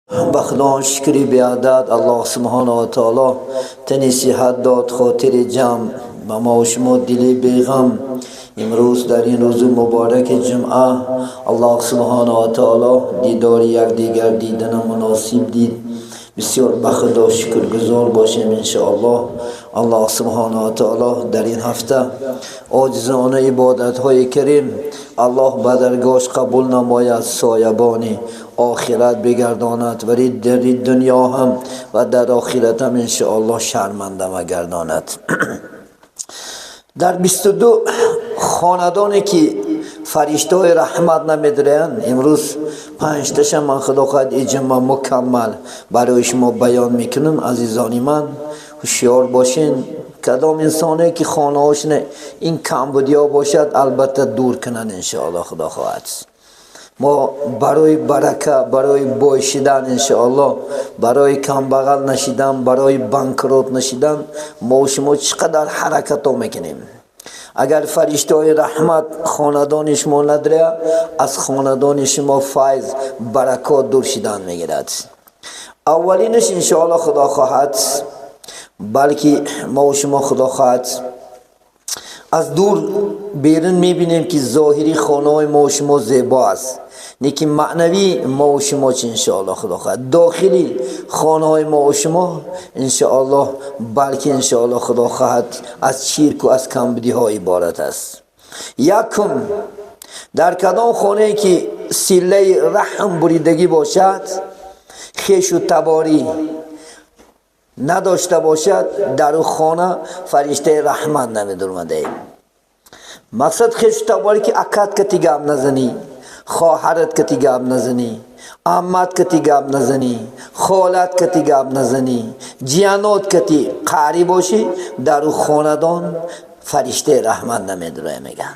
به خدا شکری بیادت الله سبحانه و تعالی تنی صحت داد، خاطر جمع به ما و شما دلی بیغم. امروز در این روز مبارک جمعه الله سبحانه و تعالی دیدار یکدیگر دیدن مناسب دید. بسیار به خدا شکرگزار باشیم انشاءالله. الله سبحانه و تعالی در این هفته عاجزانه عبادت های کریم الله به درگاهش قبول نماید، سایبان آخرت بگرداند و در دنیا هم و در آخرت هم انشاءالله شرمنده مگرداند. در 22 خاندانی که فرشته های رحمت نمیدرند، امروز 5 تاشم من خدا خواهد اجماع مکمل برای شما بیان میکنم. عزیزانی من هوشیار باشین، کدام انسانی که خانه هاش این کمبودیا باشد البته دور کنن انشاءالله. خدا خواهد ما برای برکه، برای باشیدن انشاءالله، برای کمبغل نشیدن، برای بانکروت نشیدن ما و شما چقدر حرکت ها میکنیم. اگر فرشته های رحمت خاندان شما نداره، از خاندان شما فیض برکات دور شدن میگیرد. اولینش انشاءالله خدا خواهد، بلکه ما و شما خدا خواهد از دور بیرون میبینیم که ظاهری خانه های ما و شما زیبا است، لیکن معنوی ما و شما چه انشاءالله خدا خواهد داخلی خانه های ما و شما انشاءالله، بلکه انشاءالله خدا خواهد از چیرک و از کمبودی ها عبارت است. یکم، در کدام خانه که سیله رحم بریدگی باشد، خیش و تباری نداشته باشد، در او خانه فرشته رحمت نمیدرمده. مقصد خیش و تباری که اکد کتی گم نزنی، خواهرت کتی گم نزنی، عمت کتی گم نزنی، خالت کتی گم نزنی، جیانات کتی قاری باشی، در او خاندان فرشته رحمت نمیدره میگن.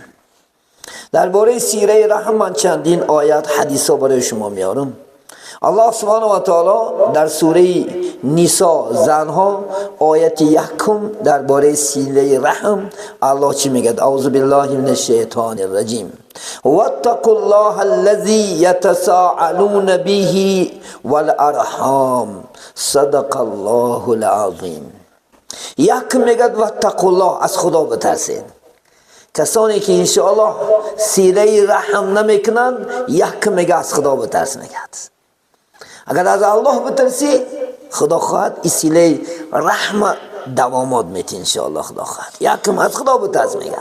درباره سیره رحم من چندین آیت حدیث ها برای شما میارم. الله سبحانه و تعالی در سوره نساء زنها آیت یکم درباره سیله رحم الله چی میگه؟ اعوذ بالله من الشیطان الرجیم واتقوا الله الذی یتساءلون به والارحام صدق الله العظیم. یکم میگه واتقوا الله، از خدا بترسید. کسانی که انشاءالله سیله رحم نمیکنن، یکم میگه از خدا بترس میگه. اگر از الله بترسی خدا خواهد اسیله رحمت دوامات میتی انشاءالله. خدا خواهد یکم از خدا بترس میگه،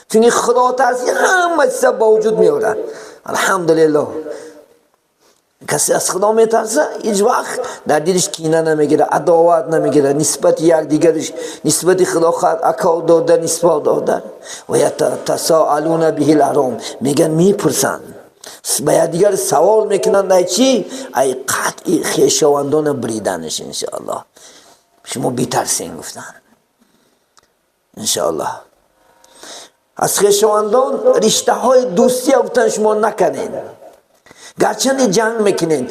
چون خدا ترسی همه چیز با وجود میاره. الحمدلله کسی از خدا میترسه هیچ وقت در دلش کینه نمیگیره، عداوت نمیگیره، نسبت یک دیگرش نسبت خدا خواهد اکاو داده، نسبت داده. و یتساءلون به الارحام، میگن میپرسن باید دیگر سوال میکنن ای چی؟ ای قطعی خویشاوندان بریدنش انشاءالله. شما بیترسین گفتن انشاءالله. از خویشاوندان رشته های دوستی گفتن شما نکنین، گرچند جنگ میکنین،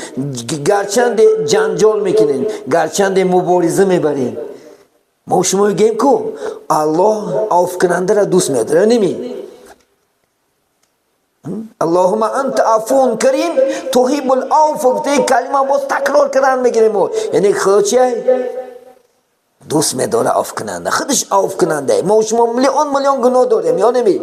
گرچند جنجال میکنین، گرچند مبارزه میبرین، ما شما میگیم که الله عفو کننده را دوست میداره. نمی اللهم انت عفو کریم تحب العفو، این کلمه باز تکرار کردن میگیریم. یعنی خدا چیه؟ دوست میداره عفو کننده، خودش عفو کننده. ما شما میلیون گناه داریم یا نمی؟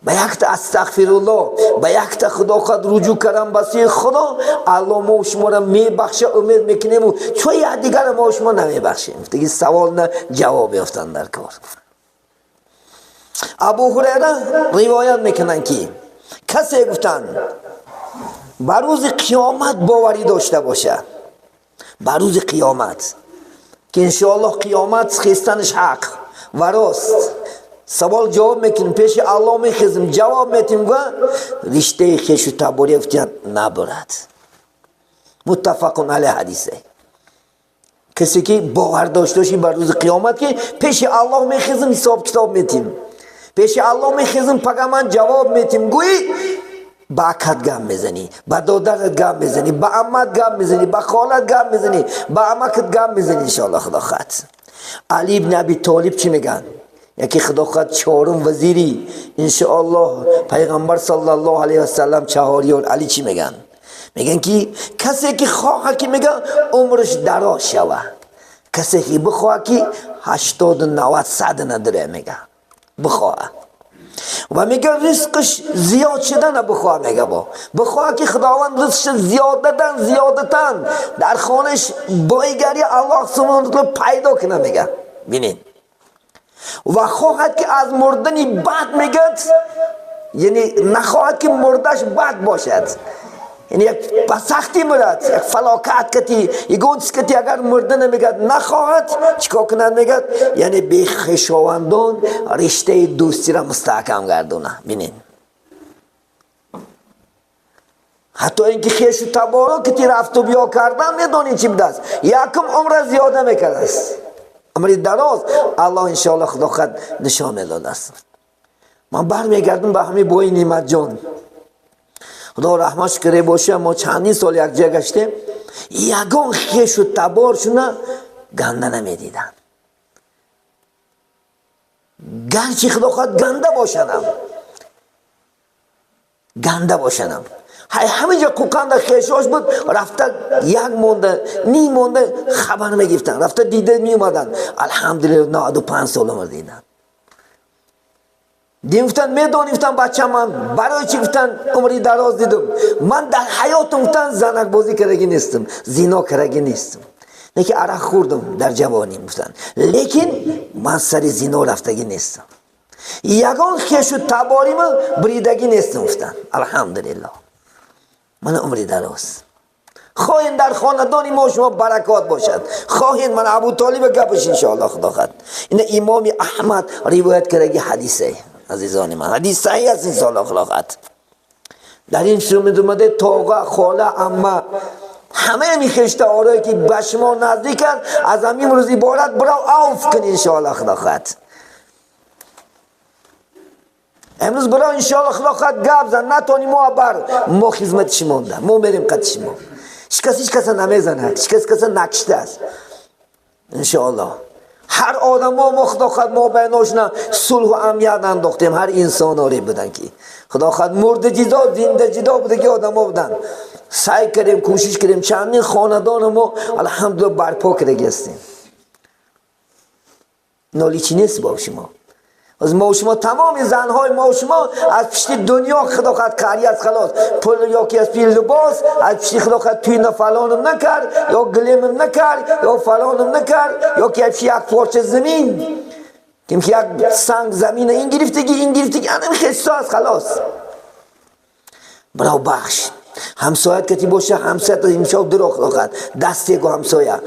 به یک تا استغفرالله، به یک تا خدا خود رجوع کردن بسی خدا، الله ما شما را میبخشه، امید میکنیم. چون یک دیگر ما شما نمیبخشیم. دیگه سوال نه جواب یافتن در کار. ابو هریره روایت میکنن که کسی گفتن بر روز قیامت باوری داشته باشه، بر روز قیامت که انشاءالله قیامت خیستنش حق و راست. سوال جواب میکنیم، پیش الله میخیزیم، جواب میتیم و رشته خیش و تباری افتیان نبرد. متفقون علیه حدیثه. کسی که باور داشته باشی بر روز قیامت که پیش الله میخیزیم، حساب کتاب میتیم، پیش الله میخیزیم، پگمان جواب میتیم. گویی با اکت گم میزنی، با دادرت گم میزنی، با عمت گم میزنی، با خالت گم میزنی، با عمکت گم میزنی انشاءالله. خدا خواهد علی بن ابی طالب چی میگن؟ یکی خدا خواهد چهارم وزیری انشاءالله پیغمبر صلی الله علیه و سلم چهاریار علی چی میگن؟ میگن که کسی که خواه که میگه عمرش دراز شوه، کسی که بخواه که 80 90 100 نداره میگه بخواه، و میگه رزقش زیاد شدن بخواه، میگه بخواه که خداوند رزقش زیادتن در خانش بایگری الله سبحانه و تعالی پیدا کنه. میگه بینین و خواهد که از مردنی بد میگه، یعنی نخواهد که مردش بد باشد، یعنی یک سختی مرد، یک فلاکت کتی، یک گونس کتی اگر مردن میگد نخواهد چیکار کنند میگد، یعنی به خویشاوندان رشته دوستی را مستحکم گردونه. بینین حتی اینکه خویش و تبارو کتی رفت و بیا کردن میدونین چی بده است، یکم عمر زیاده میکرده است، عمری دراز الله انشاءالله خدا خود نشان میداده است. من برمیگردم به همین بوی نعمت جان، خدا رحمتش کرده باشه. ما چندین سال یک جا گشتیم، یگان خیش و تبارشون گنده نمیدیدن، گرچه خدا خواهد گنده باشنم همه جا کوکند خیشاش بود، رفته یک مونده نیم مونده خبر میگفتن، رفته دیده میومدن الحمدلله 95 سال عمر دیدن. گفتن میدونیفتن بچه من برای چی گفتن عمری دراز دیدم، من در حیاتم گفتن زنک بازی کرگی نیستم، زینا کرگی نیستم، نه که عرق خوردم در جوانی گفتن، لیکن من سر زینا رفتگی نیستم، یگان خیش و تباری من بریدگی نیستم گفتن. الحمدلله من عمری دراز. خواهین در خاندانی ما شما برکات باشد، خواهین من ابو طالب گپش انشاءالله خدا خد. این امام احمد روایت کرده حدیثه عزیزان من، حدیث صحیح است انشاءالله خدا خد. در این شروع اومده تاقه خاله عمه همه میخشته آرایی که به شما نزدیک است، از همین روز عبارت برو عوف کن انشاءالله خدا خد. امروز برو انشاءالله خدا خد گپ زن، نتونی ما خدمت شما ده، ما میریم قد شما، هیچ کس نمیزنه، هیچ کس نکشته است انشاءالله. هر آدم ما خدا خد ما بیناشون صلح و امنیت انداختیم، هر انسان آری بودن که خدا خد مرد جدا زنده جدا بوده که آدم ها بودن، سعی کردیم کوشش کردیم چندین خاندان ما الحمدلله برپا کرده هستیم. نالی چی نیست با شما، از ما و شما تمام زنهای ما و شما از پشت دنیا خدا خد کاری از خلاص پول یا که از پی لباس از پشت خدا خد توی فلانم نکرد یا گلیمم نکرد یا فلانم نکرد یا که یک پارچه زمین که یک سنگ زمین این گرفتگی همین خسته است خلاص. برای بخش همسایت کتی باشه، همسایت امشاب درو خدا خد دستی گو همسایه،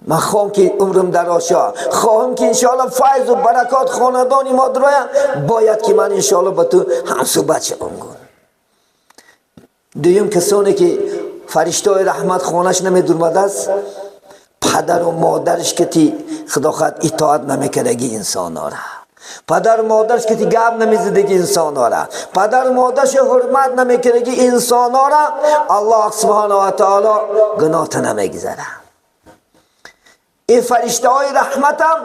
من خواهم که عمرم دراز شه، خواهم که انشاءالله فیض و برکات خاندانی ما درایم، باید که من انشاءالله با تو هم صحبت شدم. دویم کسانی که فرشته های رحمت خانش نمیدرمده است، پدر و مادرش که تی خدا خواهد اطاعت نمیکردگی انسان ها را، پدر و مادرش که تی گب نمیزدگی انسان ها را، پدر و مادرش حرمت نمیکردگی انسان ها را، الله سبحانه و تعالی گناه نمیگذاره. این فرشته های رحمت هم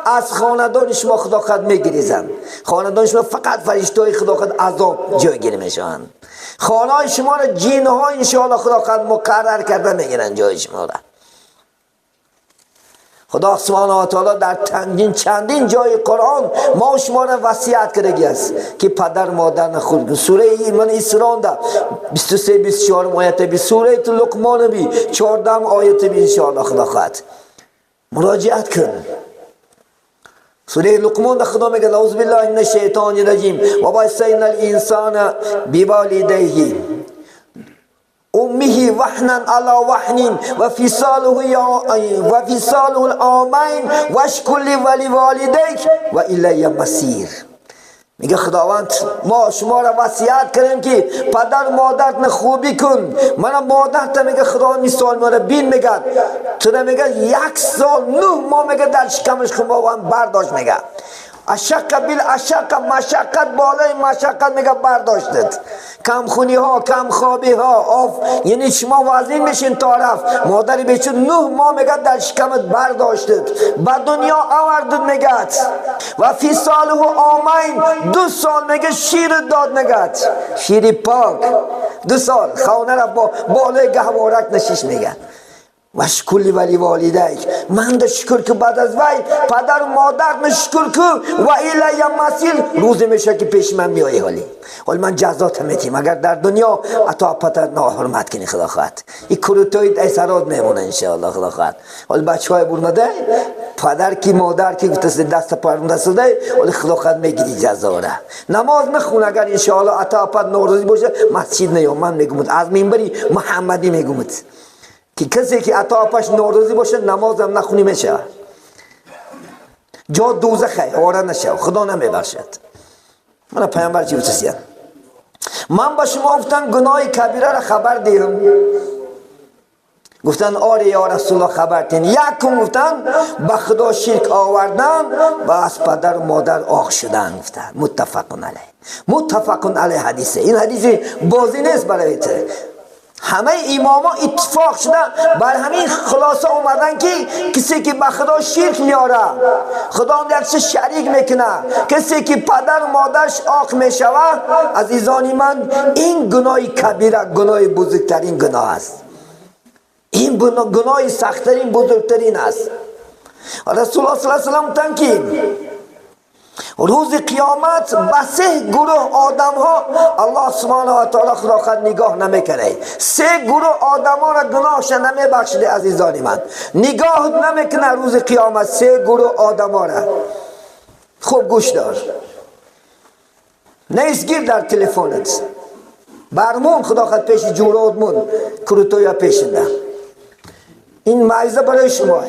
از خاندان شما خدا خود میگریزند، خاندان شما فقط فرشته های خدا خود عذاب جایگیر میشوند، خانه های شما را جین ها انشاءالله خدا خود مقرر کرده میگیرند جای شما را. خدا سبحانه و تعالی در چندین جای قرآن ما و شما را وصیت کرده است که پدر مادر نخورد. سوره ایمان اسراء ده 23 24 آیت بی، سوره لقمان بی 14 آیت بی انشاءالله خدا خود مراجعت کن. سوره لقمان ده خدا میگه اعوذ بالله من الشیطان الرجیم و وصینا الانسان بوالدیه امه وحنا علی وحن و فصاله العامین واشکر ولوالدیک و الی المصیر. میگه خداوند ما شما را وصیت کردیم که پدر مادرت نه خوبی کن. من مادرت میگه خدا مثال ما را بین میگه تو میگه 1 سال 9 ماه میگه در شکمش خواهم برداشت، میگه اشق بالاشق مشقت بالای مشقت میگه برداشتت، کم خونی ها کم خوابی ها یعنی شما وزین میشین طرف مادری بیچون 9 ماه میگه در شکمت برداشتت، به دنیا آوردت میگه و فی ساله عامین 2 سال میگه شیر داد میگه، شیر پاک 2 سال خانه را با بالای گهوارک نشیش میگن وشکلی ولی والدیک من ده شکر که بعد از وی پدر و مادر نشکر که و ایلی مسیل روز میشه که پیش من میایی حال من جزات میتیم اگر در دنیا اتا پتر ناحرمت کنی خدا خواهد این کروتوید ایسرات میمونه انشاءالله خدا خواهد حال بچه های برمده پدر کی مادر کی دست پرونده سده حال خدا خواهد میگیری جزاره نماز نخون اگر انشاءالله اتا پتر نوروزی باشه مسجد نیام من میگم از منبری محمدی میگم که کسی که عطاپش نوروزی باشه نماز هم نخونی میشه جا دوزخه آره نشه خدا نمیبخشد من پیامبر چی بسیار من با شما گفتن گناه کبیره را خبر دیم گفتن آره یا رسول الله خبر دین یکم گفتن به خدا شرک آوردن و از پدر و مادر آخ شدن گفتن متفقون علیه حدیثه این حدیث بازی نیست برای ته همه اماما اتفاق شده بر همین خلاصه اومدن که کسی که به خدا شرک میاره خدا یک شریک میکنه کسی که پدر و مادرش آق میشوه عزیزان من این گناه کبیره گناه بزرگترین گناه است این گناه سختترین بزرگترین است رسول الله صلی الله علیه و سلم که روز قیامت به 3 گروه آدم ها الله سبحانه و تعالی خدا خود نگاه نمیکنه 3 گروه آدم ها را گناهش نمیبخشده عزیزان من نگاه نمیکنه روز قیامت 3 گروه آدم ها را خوب گوش دار نیست گیر در تلفنت برمون خدا خود پیش جورادمون کروتویا پیشنده این معیزه برای شما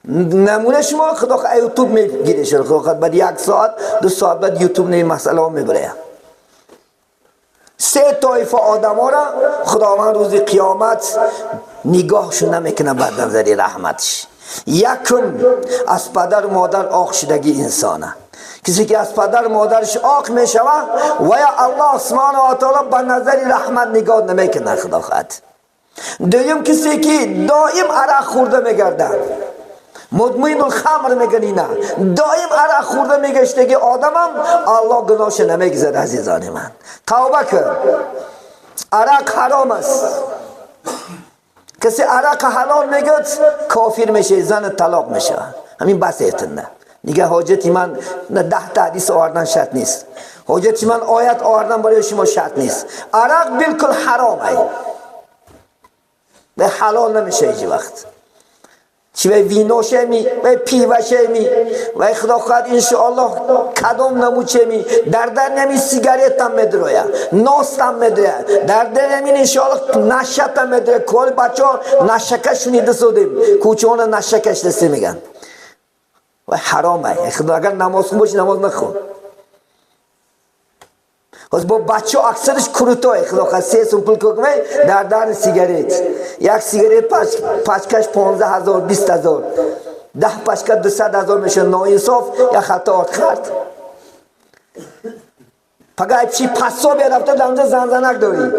نمونه شما خدا خود یوتیوب میگیره خدا خود بعد 1 ساعت 2 ساعت بعد یوتیوب نه مسئله ها میبره 3 طایفه آدم ها را خداوند روز قیامت نگاهشون نمیکنه بعد نظری رحمتش یکم از پدر و مادر آخ شدگی انسانه کسی که از پدر و مادرش آخ میشوه و یا الله سبحانه و تعالی به نظری رحمت نگاه نمیکنه خدا خود دویم کسی که دائم عرق خورده میگرده مدمن الخمر میگنینه دائم عرق خورده میگشته که آدمم الله گناهش نمیگذاره عزیزان من توبه کن عرق حرام است کسی عرق حلال میگد کافر میشه زن طلاق میشه همین بس ایتنه نگه حاجتی من نه 10 تا حدیث آوردن شرط نیست حاجتی من آیت آوردن برای شما شرط نیست عرق بالکل حرامه به حلال نمیشه هیچ وقت چی وی وینوشه می وی پیوشه می وی خدا خواهد انشاءالله کدام نموچه می در نمی سیگاریت هم مدرویا ناست هم مدرویا در نمی انشاءالله نشت هم مدرویا کل بچه ها نشکش نیده سودیم کوچه ها نشکش دسته میگن وی حرامه خدا اگر نماز خون باشی نماز نخون از با بچه ها اکثرش کروتای خدا خواهد 3 سمپل کگمه در سیگاریت 1 سیگاریت پچکش 15,000 20,000 10 پچکش 200,000 میشه ناانصاف یا خطا خرد پگه ایپشی پسا بیا رفته در اونجا زنزنک داری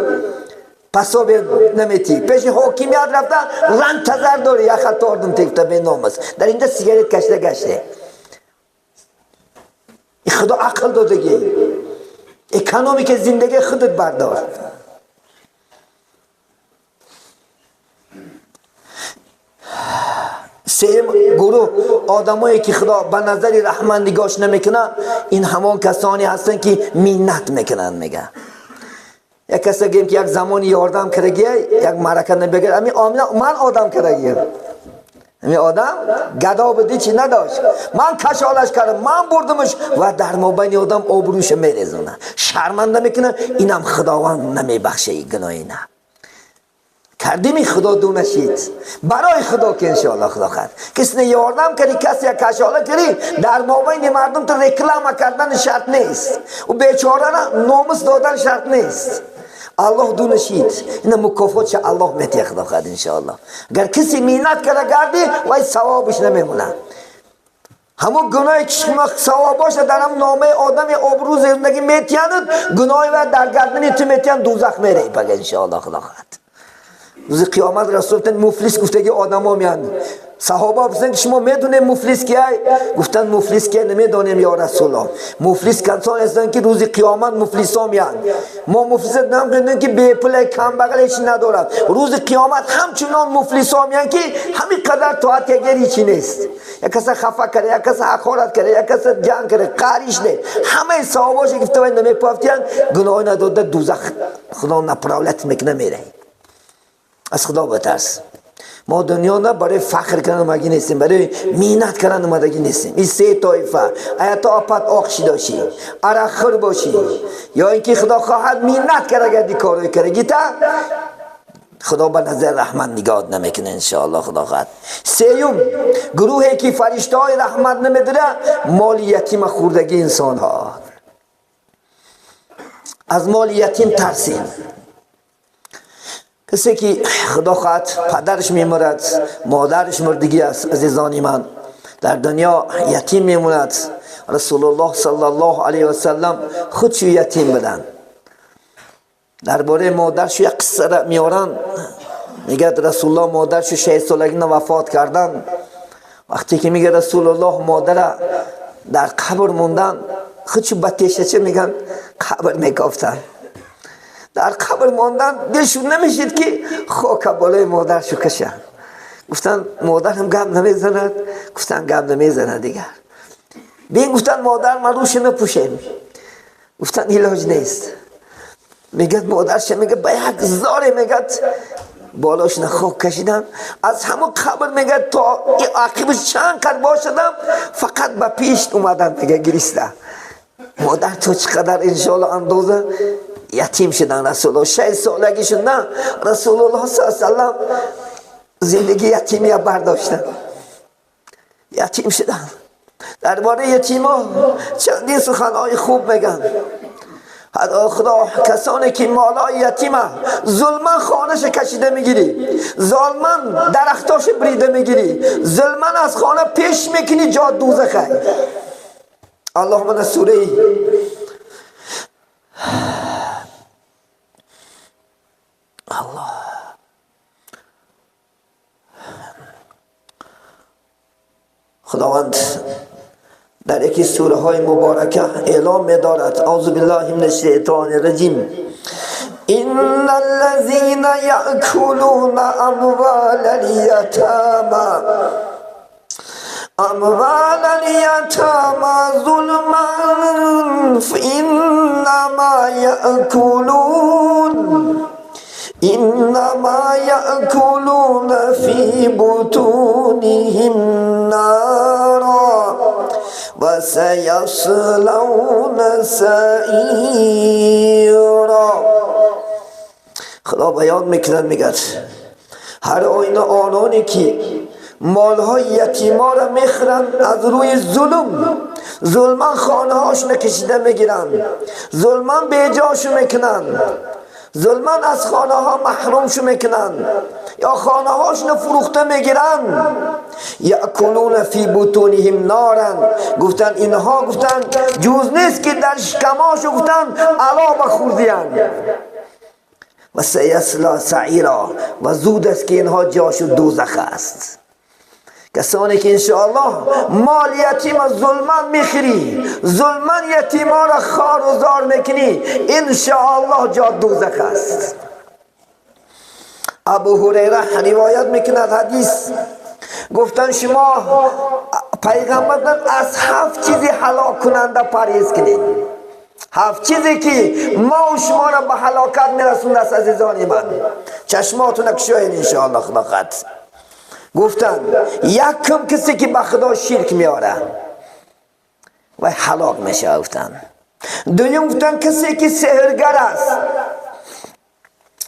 پسا بیا نمیتی پیش حاکمیت رفته رنگ تزر داری یا خطا آردم تکتا به نام است در اینجا سیگاریت کشته گشته خدا عقل دادگی اکانومیک زندگی خودت بردار سیم گروه آدمایی که خدا به نظر رحمت نگاهش نمیکنه این همان کسانی هستن که منت میکنن میگه یک کسی گیم که یک زمانی یاردم کرده یک مرکه نبگیر امی آمینه من آدم کرده همین آدم گدا بده چی نداشت من کشالش کردم من بردمش و در مابین آدم آبروش میریزونه شرمنده میکنه اینم خداوند نمیبخشه این گناهی نه کردیمی خدا دونشید برای خدا که انشاءالله خدا خواهد کسی یاردم کردی کسی کشاله کردی در مابین مردم تو رکلام کردن شرط نیست و بیچاره ناموس دادن شرط نیست الله دونشید این مکافات چه الله میته خدا خواهد انشاءالله اگر کسی مینت کرده گردی وای ثوابش نمیمونه همون گناهی که شما ثواب باشه در هم نامه آدم آبرو زندگی میتیاند گناهی و در گردنی تو میتیان دوزخ میره بگه انشاءالله خدا خواهد روز قیامت رسول گفتن مفلس گفتگی آدم ها میان. صحابه بسن که شما میدونه مفلس کیه؟ گفتن مفلس کیه نمیدونیم یا رسول الله. مفلس کسان هستند که روز قیامت مفلس ها میان. ما مفلس نمیدونیم که بی پول کم بغلش ندارد. روز قیامت همچنان مفلس ها میان که همین قدر طاعت که هیچی نیست. یک کس خفه کرده، یک کس حقارت کرده، یک کس جنگ کرده، قاریش نه. همه صحابه‌اش گفته و نمیپافتیان گناه نداده دوزخ خدا نپراولت میکنه میره. از خدا بترس. ما دنیا نه برای فخر کردن اومدگی نیستیم، برای مینت کردن اومدگی نیستیم. این سه طایفه ایت آپت آخشی داشی، عرخور باشی، یا اینکه خدا خواهد مینت کرده گردی کارو کرده گیتا خدا به نظر رحمت نگاه نمیکنه انشاءالله. خدا خواهد. سیوم گروهی که فرشته های رحمت نمیداره مال یتیم خوردگی انسان ها. از مال یتیم ترسیم. کسی که خدا خواهد پدرش میمرد، مادرش مردگی است، عزیزان من در دنیا یتیم میموند. رسول الله صلی الله علیه و سلم خودشو یتیم بدن. درباره مادرش یک قصه میارن، میگه رسول الله مادرش 6 سالگی وفات کردن. وقتی که میگه رسول الله مادر در قبر موندن، خودشو بتیشه چه میگن قبر میکافتن. در قبر ماندن دلشون نمیشید که خاک بالای مادرشو کشن. گفتن مادر هم گم نمیزند؟ گفتن گم نمیزند دیگر. بین گفتن مادر من روش نپوشیم. گفتن علاج نیست. میگه مادرش میگه به یک زاره میگه بالاش خاک کشیدم، از همون قبر میگه تا عقبش چند قد باشدم فقط به پیش اومدم میگه گریسته. مادر تو چقدر انشاءالله اندازه یتیم شدن. رسول الله 6 سالگی شدن. رسول الله صلی الله علیه و سلم زندگی یتیمی برداشتن، یتیم شدن. درباره یتیما چندین سخنهای خوب میگن. خدا کسانی که مالای یتیمه ظلمن خانهش کشیده میگیری، ظلمن درختاش بریده میگیری، ظلمن از خانه پیش میکنی جا دوزخه. اللهم من سوره الله خداوند در یکی سوره های مبارکه اعلام می‌دارد اعوذ بالله من الشیطان الرجیم ان الذين يأكلون اموال اليتامى ظلما إنما يأكلون في بطونهم نارا وسيصلون سعيرا. خدا بیان میکنن میگه هر آینه آنانی که مالهای یتیما را میخرن از روی ظلما خانه هاش نکشیده میگیرن، ظلما بیجاشو میکنن، ظلما از خانه ها محروم شو میکنن یا خانه هاشون فروخته میگیرن. یاکلون فی بطونهم نارا، گفتن اینها گفتن جوز نیست که در شکماشو گفتن علا بخوردین. و سیصلا سعیرا، و زود است که اینها جاشو دوزخ است. کسانی که انشاءالله مال یتیم ظلمان میخری، ظلمان یتیما را خار و زار میکنی، انشاءالله جا دوزخ است. ابو هریره روایت میکند حدیث گفتن شما پیغمبر از 7 چیزی هلاک کننده پرهیز کنید. 7 چیزی که ما و شما را به هلاکت میرسونده است. عزیزان من چشماتون کشوین انشاءالله. خدا خواهد گفتن یکم کسی که به خدا شرک میاره و هلاک میشه. گفتن دوم گفتن کسی که سحرگر است،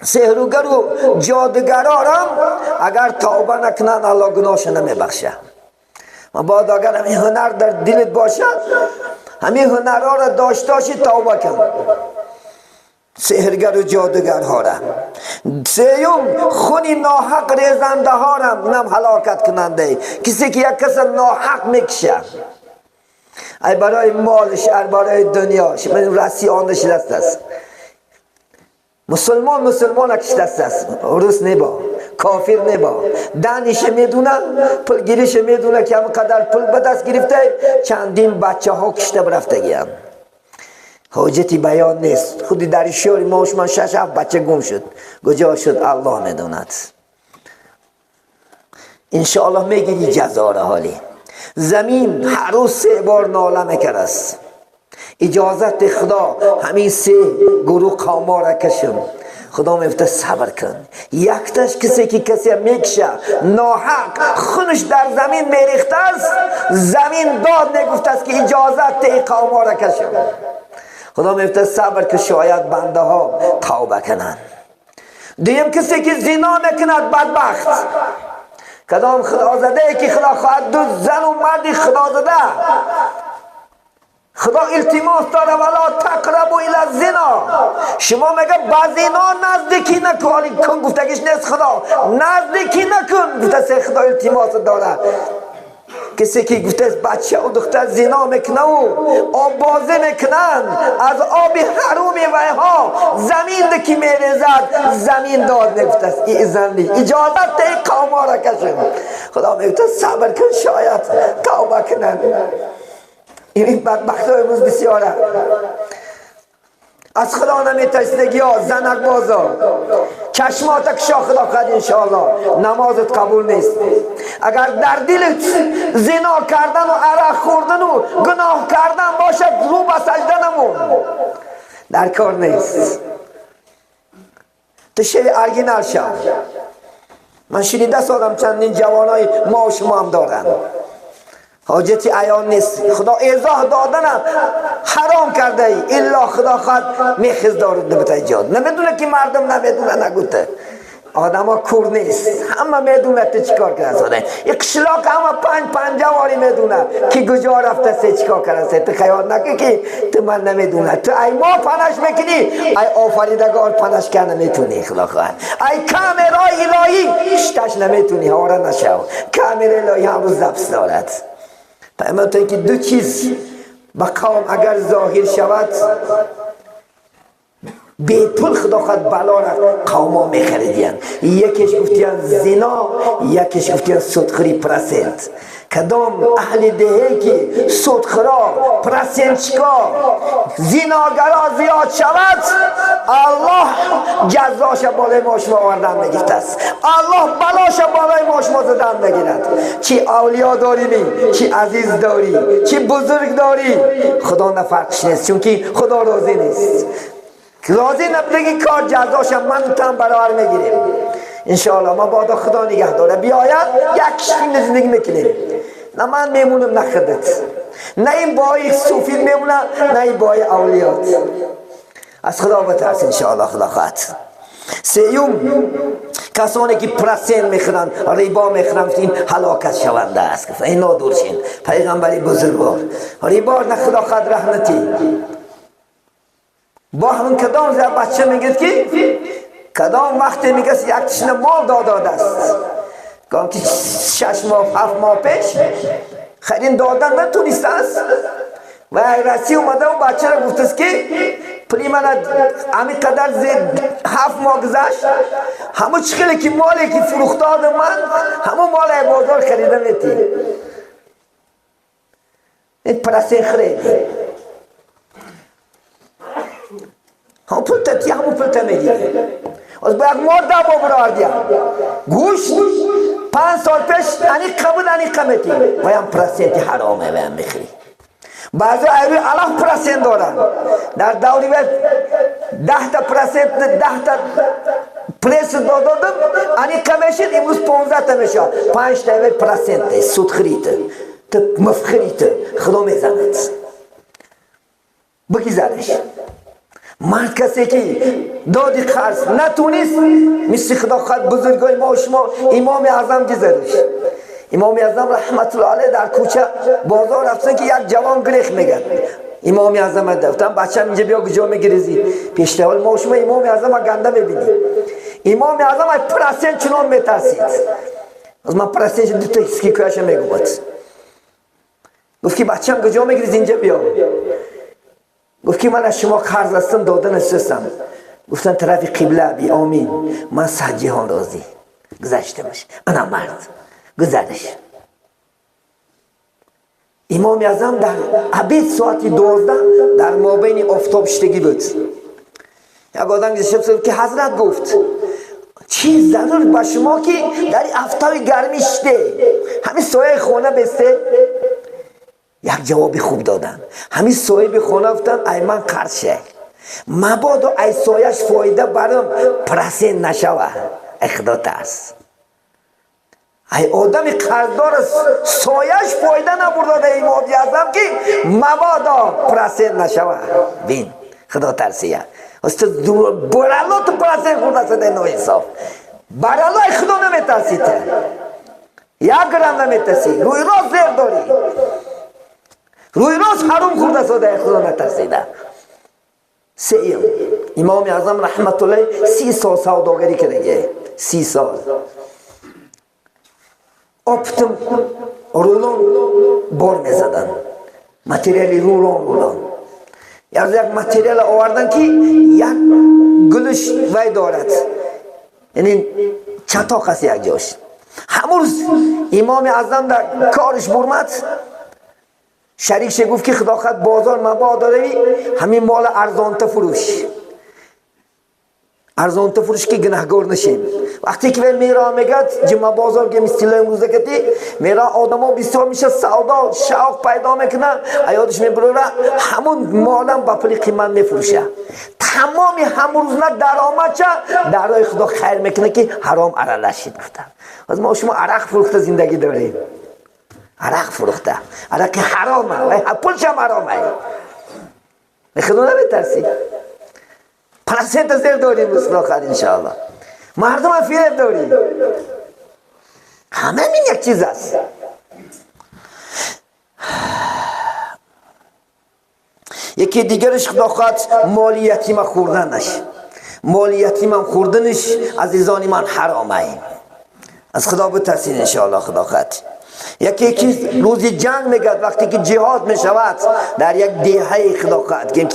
سحرگر و جادوگران اگر توبه نکنن الله گناهش نمیبخشه. و بعد اگر همین هنر در دلت باشد همین هنرها را داشته باشی توبه کن. سحرگر و جادوگر ها را. سیوم خونی ناحق ریزنده ها را نم هلاکت کننده. کسی که یک کس ناحق میکشه ای برای مالش ای برای دنیاش من رسی آنش دست است. مسلمان اکش دست است، روس نبا، کافر نبا، دانش میدونه، پول گیریش میدونه که همقدر پول به دست گرفته، چندین بچه ها کشته برفتگیان. حاجتی بیان نیست. خودی در شهر ما من 6-7 بچه گم شد. کجا شد الله میدوند. انشاءالله میگیری جزا را. حالی زمین هر روز 3 بار ناله میکرد است. اجازت خدا همین 3 گروه قوما را کشم. خدا میفته صبر کن. یکتش کسی میکشه ناحق خونش در زمین میریخته است، زمین داد میگفته است که اجازت ای قوما را کشم. خدا میفته صبر که شاید بنده ها توبه کنند. دیم کسی که زنا میکند بدبخت. کدام خدا زده ای که خدا خواهد دو زن و مردی خدا زده. خدا التماس داره ولا تقربوا الی الزنا. شما میگه با زنا نزدیکی نکن. گفتگیش نیست خدا نزدیکی نکن. گفته خدا التماس داره. کسی که گفته بچه و دختر زنا میکنه و آب بازی میکنن، از آب حرومی ویها زمین که میریزد، زمین داد میگفته است ایزن لی اجازت ای قوما را کشن. خدا میگفته صبر کن شاید توبه کنن. این بدبخت های امروز بسیاره. از خدا نمیترسیدگی ها، زنک بازا چشمات کشا خدا خواهد انشاءالله نمازت قبول نیست. اگر در دلت زنا کردن و عرق خوردن و گناه کردن باشد، رو به سجده نمون، در کار نیست. تو شوی ارگینال شو. من شنیده سادم چندین جوانای ما و شما هم دارن. حاجتی عیان نیست. خدا ایزاه دادن حرام کرده ای الا خدا خواهد میخز دارد نبتا ایجاد. نمیدونه که مردم نمیدونه نگوته. آدم ها کور نیست. همه میدونه تو چیکار کرده. یک قشلاق همه 5 واری میدونه که کجا رفته سه چیکار کرده. تو خیال نکن که تو من نمیدونه. تو ای ما پنش میکنی، ای آفریدگار پنش کنه نمیتونی. خدا خواهد ای کامرای الهی شتش نمیتونی. هاره نشو. کامرای الهی هم روز زبس دارد. پیامت که 2 چیز با قوم اگر ظاهر شود، به پول خدا خود بلا را قوم ها میخریدین. یکیش گفتیان زنا، یکیش گفتیان سودخوری پرسنت. کدام اهل دهی که سودخورا پرسنچکا زناگرا زیاد شود، الله جزاش بالای ما شما آوردن میگیرد است. الله بلاش بالای ما شما زدن میگیرد. چی اولیاء داریم، چی عزیز داری، چی بزرگ داری، خدا نفرقش نیست. چون که خدا راضی نیست. راضی نبودگی کار جزاش من تن برابر میگیریم. انشاءالله ما بادا خدا نگه داره بیاید یک شکل زندگی میکنیم. نه من میمونم نه خودت، نه این بای صوفی میمونه، نه این بای اولیات. از خدا بترس انشاءالله. خدا خواهد. سیوم کسانی که پرسین میخورن، ریبا میخورن، این هلاکت شونده است. این نادور شین. پیغمبری بزرگوار ریبا نه خدا خواهد رحمتی. با همون کدام زیر بچه میگید که کدام وقتی میگه یک تشنه مال داده است، کام که 6 ماه 7 ماه پیش خرین دادن نتونست است و رسی اومده و بچه را گفت است که پلی من همی قدر زید 7 ماه گذشت، همه چخیلی که مالی که فروختاد من همه مال بازار خریده میتی. این پرسین خریدی هم پلتا همون پلتا میگیره. از باید مرده با برار دیا گوشت 5 سال پیش انی قبول انی قمتی و هم پرسنتی حرامه و هم میخری. بعضی ایوی علاق پرسنت دارن. در دوری باید 10 تا پرسنت 10 تا پلیس دادم انی قمشید امروز 15 تا میشه. 5 تا ایوی پرسنت سود خریده تو مفخریده خدا میزند بگیزنش. مرد کسی که دادی قرض نتونست مثل خدا خواهد بزرگای ما و شما امام اعظم گذارش. امام اعظم رحمت الله علیه در کوچه بازار رفتن که یک جوان گریخ میگن. امام اعظم گفتم بچه‌م اینجا بیا کجا میگریزی؟ پیشتر ما و شما امام اعظم گنده میبینیم. امام اعظم پرسین چنان میترسید. از من پرسینش 2 تا اسکی کویش میگفت. گفت که بچه‌م کجا میگریزی اینجا بیا. گفت که من از شما قرض هستم دادن نشستم. گفتن طرف قبله بی آمین. من 100 جهان راضی. گذشتمش. انا مرد گذشتش. امام اعظم در عبید ساعت 12 در مابین آفتاب شدگی بود. یک آدم گذشت که حضرت گفت چی ضرور با شما که در آفتاب گرمی شده همین سایه خانه بسته؟ یک جواب خوب دادن. همین سایه به خانه گفتن ای من قرشه مبادا ای سایش فایده برام پرسین نشوه. ای خدا ترس. ای آدم قرضدار سایش فایده نبرده در امام اعظم که مبادا پرسین نشوه. بین خدا ترسیه. است برالله تو پرسین خورده سده نو انصاف. برالله خدا نمیترسید. یک گرم نمیترسی. روی راست زیر داری. روی راست حرام خورده سده خدا نترسیده. سیم امام اعظم رحمت الله 30 سال سوداگری کرده. 30 سال. اپتم رولان بار میزدن. متریالی رولان. یک متریال آوردن که یک گلش وی دارد. یعنی چطاق است یک جاش. همون روز امام اعظم در کارش برمد. شریکش گفت که خدا خواهد بازار مبادا روی همین مال ارزانته فروش. ارزانته فروش که گناهگار نشیم. وقتی که میرا میگد جمعه بازار که مثل امروزه کتی میرا آدم ها بسیار میشه سودا شوق پیدا میکنن. ایادش میبره همون مالم با پلی قیمت میفروشه. تمامی همون روز نه درآمد چه درای خدا خیر میکنه که حرام عرلشید گفتن. از ما شما عرق فروخته زندگی داریم. عرق فروخته. عرق حرامه و پولش هم حرامه. خدا نمیترسی. پرسنت زیر داریم مثل آخر انشاءالله. مردم هم فیرت داریم. همه این یک چیز است. یکی دیگرش خدا خواهد مال یتیم خوردنش. مال یتیم خوردنش عزیزان من حرامه. از خدا بترسین انشاءالله خدا خواهد. یکی روز جنگ میگد وقتی که جهاد میشود در یک دهه خدا خواهد که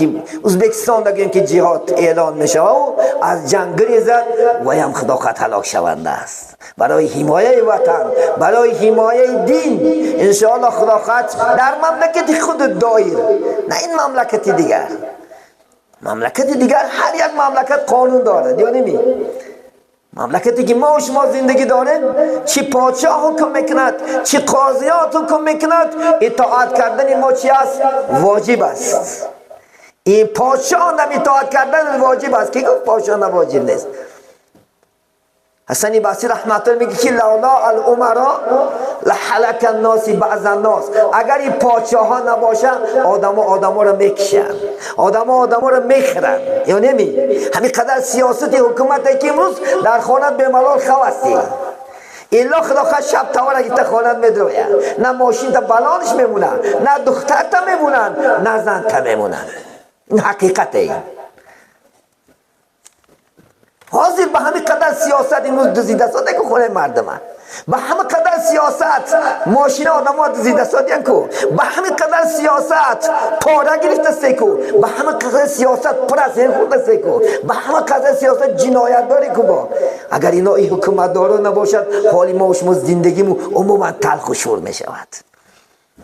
ازبکستان دیگه که جهاد اعلان میشود و از جنگ گریزد و هم خدا خواهد هلاک شونده است. برای حمایه وطن، برای حمایه دین انشاءالله خدا خواهد در مملکت خود دایر، نه این مملکت دیگر. مملکت دیگر هر یک مملکت قانون داره یا نمی؟ مملکتی که ما و شما زندگی داریم چی پادشاه حکم میکند چی قاضیات حکم میکند اطاعت کردن ما چی است؟ واجب است. این پادشاه هم اطاعت کردن واجب است. که گفت پادشاه واجب نیست؟ حسن بصری رحمت الله میگه که لولا الامراء لحلک الناس بعض الناس. اگر این پادشاه ها نباشه آدم رو میکشن، آدم رو میخرن یا نمی؟ همین قدر سیاست حکومت که امروز در خانت به ملال خواستی ایلا خدا خواهد شب تاور اگه تا خانت میدرویه، نه ماشین تا بلانش میمونن، نه دختر تا میمونن، نه زن تا میمونن. این حقیقته. حاضر به همین قدر سیاست امروز دزدیده ساده که خونه مردم به همین قدر سیاست ماشین آدم ها دزدیده ساده کو، به همین قدر سیاست پاره گرفته سیکو، به همین قدر سیاست پرسین خورده سیکو، به همین قدر سیاست جنایت داری کو. با اگر اینا این حکومت دارا نباشد حالی ما و شما زندگیمون عموما تلخ و شور می شود.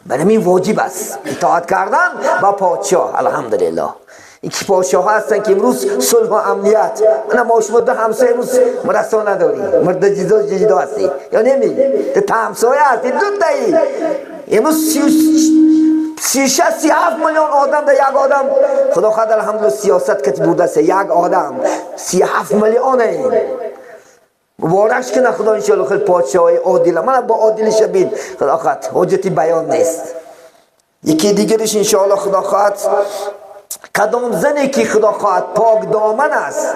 برای این واجب است اطاعت کردن با پادشاه. الحمدلله این که پادشاه ها هستن که امروز صلح و امنیت. من ما شما ده همسایه امروز مرسا نداری، مرد جدا هستی یا نمی؟ ده همسایه هستی دو تایی. امروز 36-37 میلیون آدم ده یک آدم خدا خواهد الحمدلله سیاست کتی بوده است. یک آدم 37 میلیون این مبارکش کنه خدا انشاءالله. خیلی پادشاهی عادله. من با عادلش بین خدا خواهد حجتی بیان نیست. یکی دیگرش انشاءالله خدا خواهد کدام زنی که خدا خواهد پاک دامن است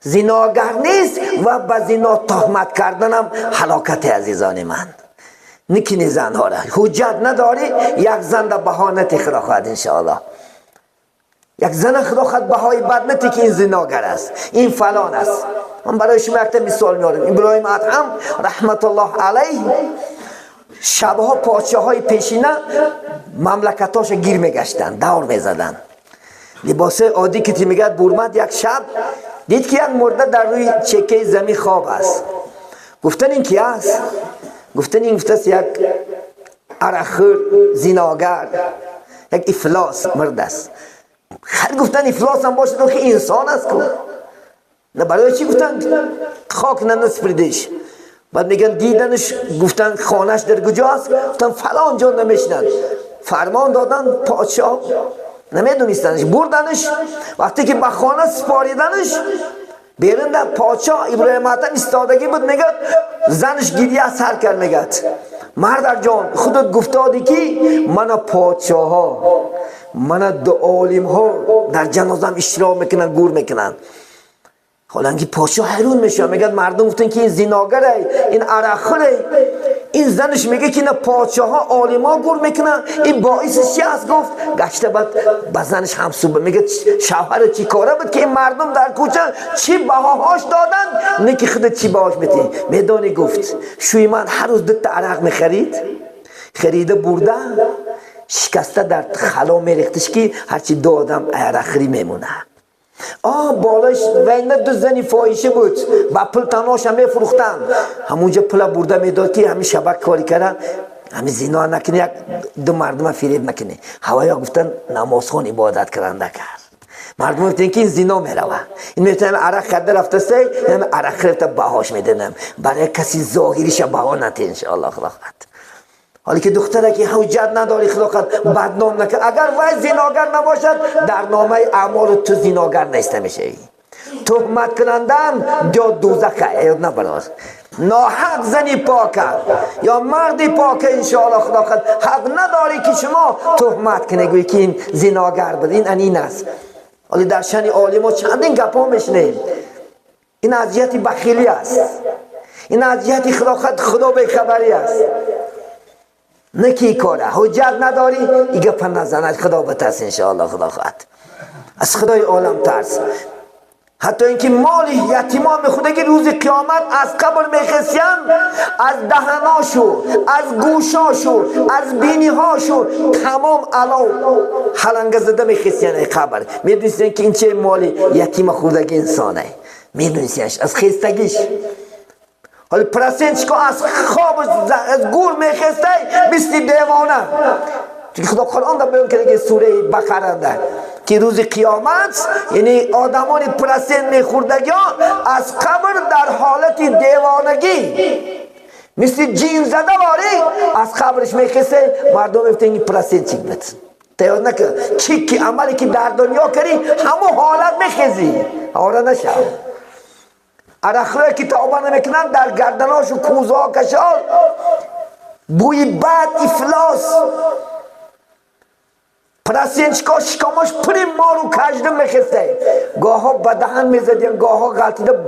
زناگر نیست و به زنا تهمت کردنم هلاکت عزیزان من. نکنی زن ها را حجت نداری یک زن در بهانت خدا خواهد انشاءالله. یک زن خدا خواهد بهای بد نتی که این زناگر است این فلان است. من برای شما یک مثال میارم. ابراهیم ادهم رحمت الله علیه شبها پادشاه های پیشینه مملکتاش گیر میگشتن دور میزدن. لباس عادی که میگه برمد یک شب دید که یک مرده در روی چکه زمین خواب است. گفتن این کی است؟ گفتن این گفته یک عرقخور، زیناگر، یک افلاس مرد است. خیلی گفتن افلاس هم باشه که انسان است که نه برای چی گفتن خاک نسپریدش. بعد میگن دیدنش گفتن خانهش در کجاست؟ گفتن فلان جا نمیشنن. فرمان دادن پادشاه نمیدونستنش، بردنش. وقتی که به خانه سپاریدنش بیرون در پادشاه ابراهیم اتم استادگی بود، میگه زنش گریه سر کرد، میگه مادر جان خودت گفتادی که من پادشاه ها من دو عالم ها در جنازم اشتراک میکنن، گور میکنن. حالا که پادشاه حیرون میشه، میگه مردم گفتن که این زیناگره، این عرقخوره. این زنش میگه که نه پادشاه ها عالم ها گور میکنن، این باعث چی است؟ گفت گشته بعد با زنش همسو میگه شوهر چی کاره بود که این مردم در کوچه چی بهاهاش دادن نه که خودت چی بهاش میتی. میدانی گفت شوی من هر روز دو تا عرق میخرید، خریده برده شکسته در خلا میریختش که هرچی دو آدم عرقخوری میمونه. بالاش وینه دو زنی فاحشه بود، با پل تناش هم میفروختن، همونجا پل برده میداد که همین شبک کاری کردن، همین زینا نکنی، یک دو مردم فریب نکنی. هوایا گفتن نمازخوان عبادت کرنده کرد. مردم گفتن که این زینا میروه، این میتونم عرق خرده رفته سه، این عرق خرده بهاش میدنم برای کسی ظاهریش بها نتی انشاءالله خدا خواهد. حالی که دختره که حجت نداری خدا خواهد بدنام نکن. اگر وای زیناگر نباشد در نامه اعمال تو زیناگر نیسته میشه. تهمت کنندم یا دوزخه یا نبراز ناحق زنی پاکه یا مردی پاکه انشاءالله خدا خواهد حق نداری که شما تهمت کنه گویی که این زیناگر بود. این است. حالی در شأن عالم چندین گپا میشنیم. این اذیت بخیلی است، این اذیت خدا به خبری است. نکی کاره حجت نداری ایگه پر نزند خدا بترس انشاءالله خدا خواهد. از خدای عالم ترس. حتی اینکه مال یتیمان خودگی روز قیامت از قبر میخسین، از دهناشو، از گوشاشو، از بینیهاشو تمام علاو حلنگ زده میخسین قبر. میدونستین که این چه مال یتیم خودگی انسانه، میدونستینش از خستگیش. حالا پرسنج که از خواب از گور میخسته بیستی دیوانه. چون خدا قرآن دا بیان کرده که سوره بقره ده که روز قیامت یعنی آدمان پرسنج میخوردگی از قبر در حالت دیوانگی مثل جین زده باری از قبرش میخسته. مردم میفتن این پرسنج چی بود تیار نکن چی که عملی که در دنیا کردی همو حالت میخزی آره نشو. عرقخوره که توبه نمیکنن در گردناش و کوزه ها کشال بوی بد افلاس پرسینچکا شکامش پری مارو کجده میخسته. گاه ها بدهن میزدین، گاه ها غلطیده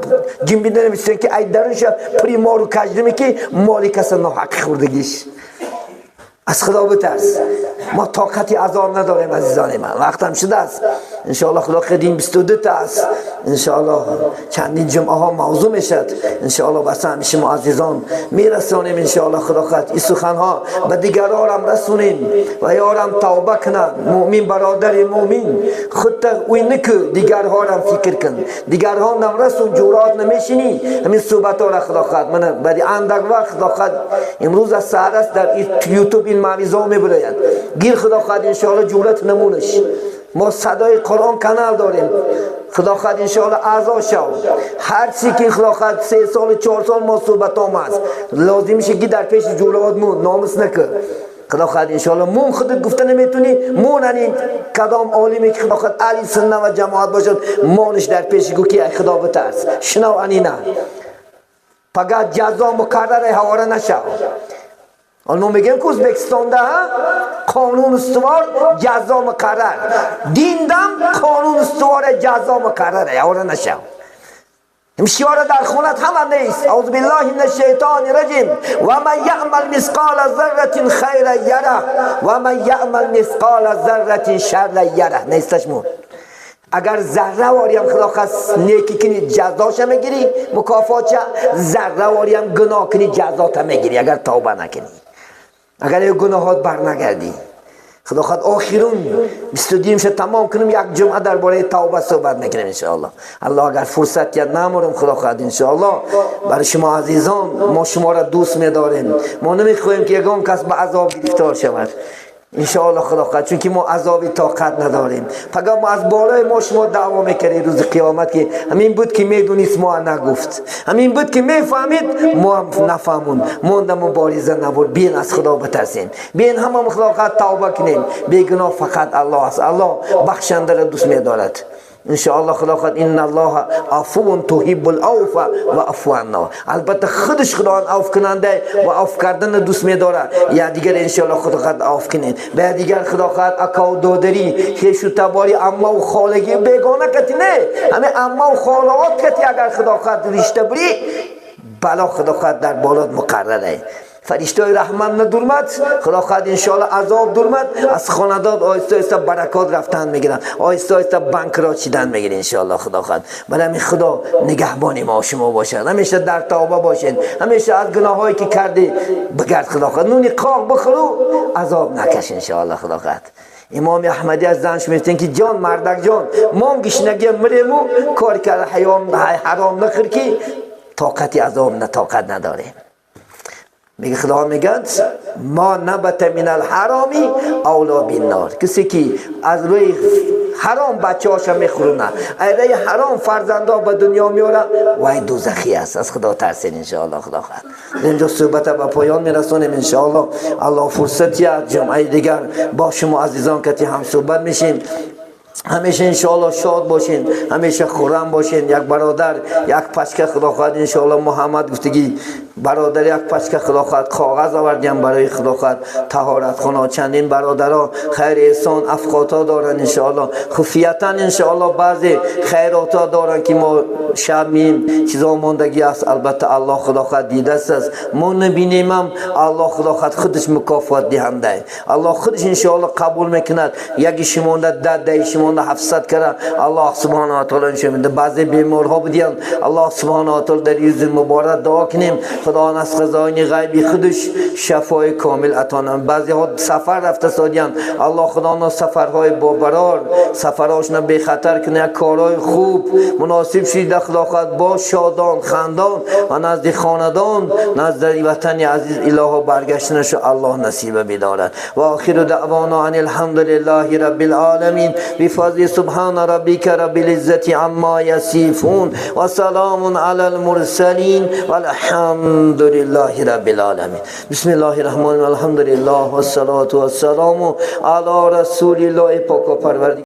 جنبیده نمیستین که ای درونش پری مارو کجده میکی مالی کس ناحق خوردگیش. از خدا بترس. ما طاقتی عذاب نداریم عزیزان من. وقتم شده است انشاءالله خدا قدیم 22 تا است انشاءالله چندین جمعه ها موضوع میشد انشاءالله بس هم شما عزیزان میرسانیم انشاءالله خدا خواهد. این سخن ها به دیگران هم رسونین و یارم توبه کنن. مؤمن برادر مؤمن خودت اوی نکو دیگرها هم فکر کن. دیگرها هم رسون جورات نمیشینی همین صحبت ها را خدا خواهد. من بعد اندک وقت خدا خواهد امروز از ساعت است در یوتیوب این موعظه میبراید گیر خدا خواهد انشاءالله جورت نمونش. ما صدای قرآن کانال داریم خدا خواهد انشاءالله اعضا شو هر چی که خدا خواهد 3 سال 4 سال ما صحبت هم هست لازم میشه که در پیش جورات مون نامس نکن خدا خواهد انشاءالله. مون خودت گفته نمیتونی مون این کدام عالمی که خدا خواهد علی سنه و جماعت باشد مونش در پیش گو که خدا بترس شنو انی نه فقط جزا مکرر حواره نشو. آنو میگن که ازبکستان ده قانون استوار جزا مقرر دین دم قانون استوار جزا مقرره یاره نشو. امشیاره در خونت همه نیست. اعوذ بالله من الشیطان الرجیم و من یعمل مثقال ذره خیر یره و من یعمل مثقال ذره شر یره نیستش مون. اگر ذره واریم خدا خواست نیکی کنی جزاش میگیری مکافات، ذره واریم گناه کنی جزات میگیری اگر توبه نکنی، اگر گناهات بر نگردی. خداخواد آخرون 22 شب تمام کنیم، یک جمعه درباره توبه صحبت میکنیم ان شاء الله. الله اگر فرصت کرد نمورم خداخواد ان شاء الله. برای شما عزیزان، ما شما را دوست می‌داریم، ما نمی‌خواهیم که یگان کس به عذاب گرفتار شود ان شاء الله خداخواد، چون که ما عذابی طاقت نداریم. فقط ما از بالای ما شما دعوا میکنید روز قیامت که همین بود که میدونست ما نگفت، همین بود که میفهمید ما هم نفهمون، مونده مبارزه نبود. بیاین از خدا بترسیم، بیاین همه خداخواد توبه کنیم. بیگناه فقط الله است. الله بخشنده را دوست می‌دارد ان شاء الله خداخواد. ان الله عفو تحب العفو و عفو عنا. البته خودش خدا عفو کننده و عفو کردن دوست می‌داره. یا دیگر ان شاء الله خداخواد عفو کنید. بعد دیگر خداخواد اکاو دودری خیش و تباری اما و خالگی بیگانه کتی نه، همه اما و خالات کتی اگر خداخواد رشته بری بلا خداخواد در بالات مقرره. فرشتای رحمت ندورمد خداخواد ان شاء الله عذاب دورمد. از خانداد آیسته آیسته برکات رفتن میگیرن، آیسته آیسته بانک را چیدن میگیرن ان شاء الله خداخواد. برای خدا نگهبان ما شما باشد، همیشه در توبه باشین، همیشه از گناهایی که کردی بگرد خداخواد. نونی قاق بخورو عذاب نکش ان شاء الله خداخواد. امام احمدی از زنش میگفتن که جان مردک جان، ما گشنگی مریمو کار کرد حرام نخور که طاقت عذاب نه طاقت نداریم. میگه خدا میگه ما نبت من الحرامی اولا بالنار. کسی که از روی حرام بچه هاشا میخورونه، ایره حرام فرزنده به دنیا میاره وای دوزخی است. از خدا ترسین ان شاء الله خداخواد. اینجا صحبت به پایان میرسونیم ان شاء الله. الله فرصتی از جمعه دیگر با شما عزیزان که هم صحبت میشیم. همیشه انشاءالله شاد باشین، همیشه خرم باشین. یک برادر یک پشک خداخواد انشاءالله محمد گفتگی برادر یک پشک خداخواد کاغذ آوردیم برای خداخواد طهارت خانه. چندین برادرها خیر احسان افقاتا دارن انشاءالله، خفیتا انشاءالله بعضی خیراتا دارن که ما شب میم چیزا ماندگی است. البته الله خداخواد دیده است، ما نبینیم، الله خداخواد خودش مکافات دهنده. الله خودش انشاءالله قبول میکند. یکی شمونده 10 شمونده 700 کرده الله سبحانه و تعالی انشاءالله. بعضی بیمارها بودن الله سبحانه و تعالی در روز مبارک دعا کنیم خدا از خزائن غیبی خودش شفای کامل عطا نماید. بعضی ها سفر رفته سادیان الله خدا نا سفرهای باقرار، سفرهاشون بی خطر کنه، کارهای خوب مناسب شید خداخواد با شادان خندان و نزد خاندان نزد وطن عزیز الها برگشتنش الله نصیب بدارد. و آخر دعوانا ان الحمد لله رب العالمین بفضل سبحان ربک رب العزت عما یصفون و سلام علی المرسلین والحمد لله رب العالمین. بسم الله الرحمن الرحیم. الحمد لله و الصلاة و السلام علی رسول الله پاک و پروردگار.